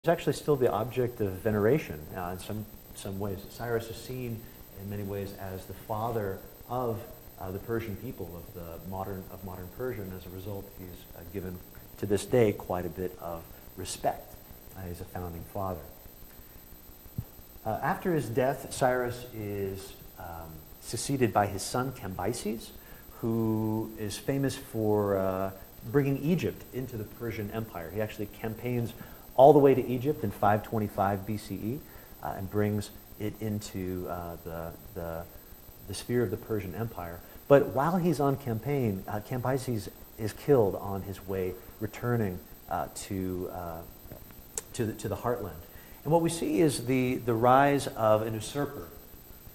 actually still the object of veneration in some ways. Cyrus is seen in many ways as the father of the Persian people, of modern Persia, and as a result, he's given to this day quite a bit of respect. He's a founding father. After his death, Cyrus is succeeded by his son Cambyses, who is famous for bringing Egypt into the Persian Empire. He actually campaigns all the way to Egypt in 525 BCE and brings it into the sphere of the Persian Empire. But while he's on campaign, Cambyses is killed on his way returning to the heartland. And what we see is the rise of an usurper,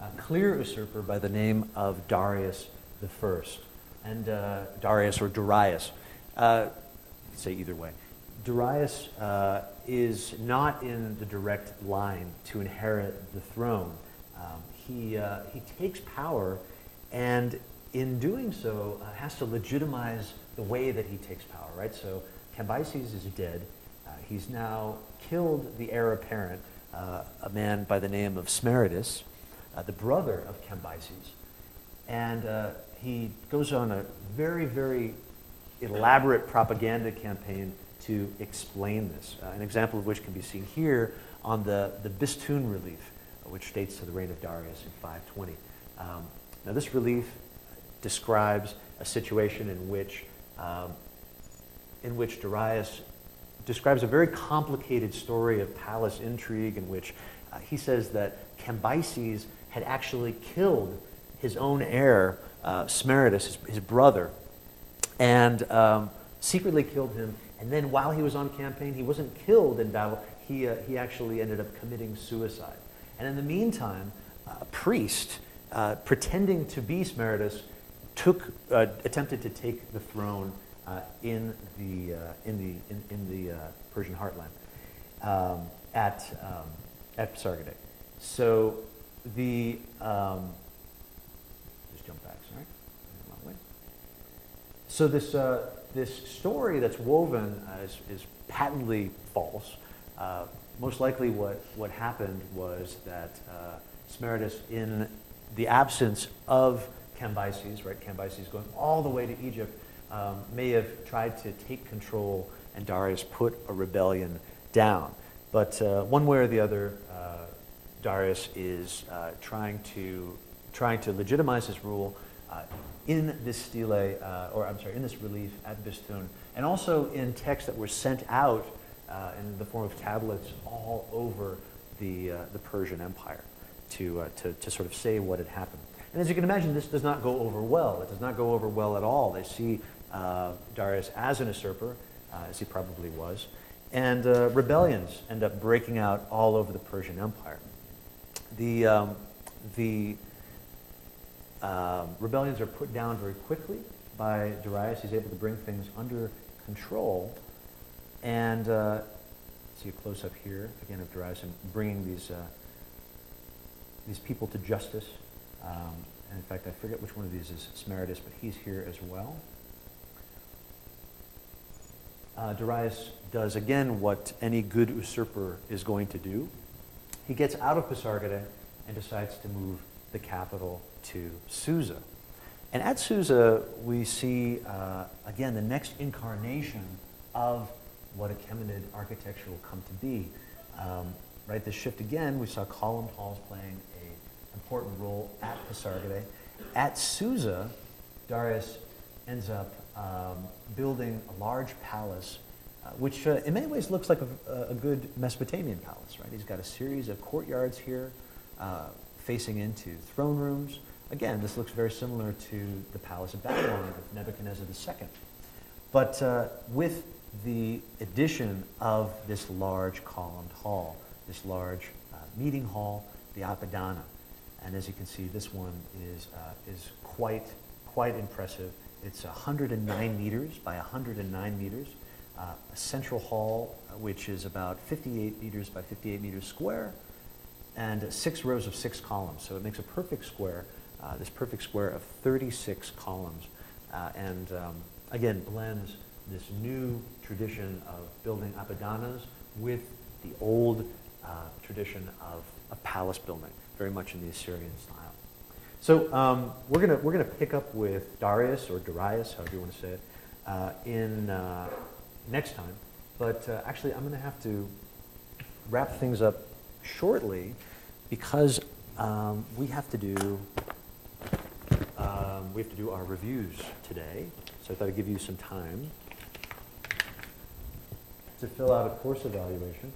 a clear usurper by the name of Darius the First. And Darius or Darius, say either way. Darius is not in the direct line to inherit the throne. He takes power, and in doing so, has to legitimize the way that he takes power, right? So Cambyses is dead. He's now killed the heir apparent, a man by the name of Smerdis, the brother of Cambyses. And he goes on a very, very elaborate propaganda campaign to explain this. An example of which can be seen here on the Bistun relief, which dates to the reign of Darius in 520. Now this relief describes a situation in which Darius describes a very complicated story of palace intrigue in which he says that Cambyses had actually killed his own heir, Smerdis, his brother, and secretly killed him. And then while he was on campaign, he wasn't killed in battle. He actually ended up committing suicide. And in the meantime, a priest, pretending to be Smerdis, attempted to take the throne in the Persian heartland at Pasargadae. So the just jump back, sorry, wrong way. So this story that's woven is patently false. Most likely what happened was that Smerdis, in the absence of Cambyses, right, Cambyses going all the way to Egypt, may have tried to take control, and Darius put a rebellion down. But one way or the other, Darius is trying to legitimize his rule in this stele, in this relief at Bistun, and also in texts that were sent out in the form of tablets all over the Persian Empire to sort of say what had happened. And as you can imagine, this does not go over well. It does not go over well at all. They see Darius as an usurper, as he probably was, and rebellions end up breaking out all over the Persian Empire. The rebellions are put down very quickly by Darius. He's able to bring things under control. And see a close-up here, again, of Darius and bringing these people to justice. And in fact, I forget which one of these is Smerdis, but he's here as well. Darius does, again, what any good usurper is going to do. He gets out of Pasargadae and decides to move the capital to Susa. And at Susa, we see, again, the next incarnation of what Achaemenid architecture will come to be. Right, this shift again, we saw columned halls playing an important role at Pasargadae. At Susa, Darius ends up building a large palace, which in many ways looks like a good Mesopotamian palace. Right, he's got a series of courtyards here, facing into throne rooms. Again, this looks very similar to the palace of Babylon of Nebuchadnezzar II. But with the addition of this large columned hall, this large meeting hall, the Apadana. And as you can see, this one is quite impressive. It's 109 meters by 109 meters. A central hall, which is about 58 meters by 58 meters square, and 6 rows of 6 columns. So it makes a perfect square, this perfect square of 36 columns. And again, blends this new tradition of building apadanas with the old tradition of palace building, very much in the Assyrian style. So we're gonna pick up with Darius, or Darius, however you want to say it, in next time. But actually, I'm gonna have to wrap things up shortly because we have to do our reviews today. So I thought I'd give you some time to fill out a course evaluation.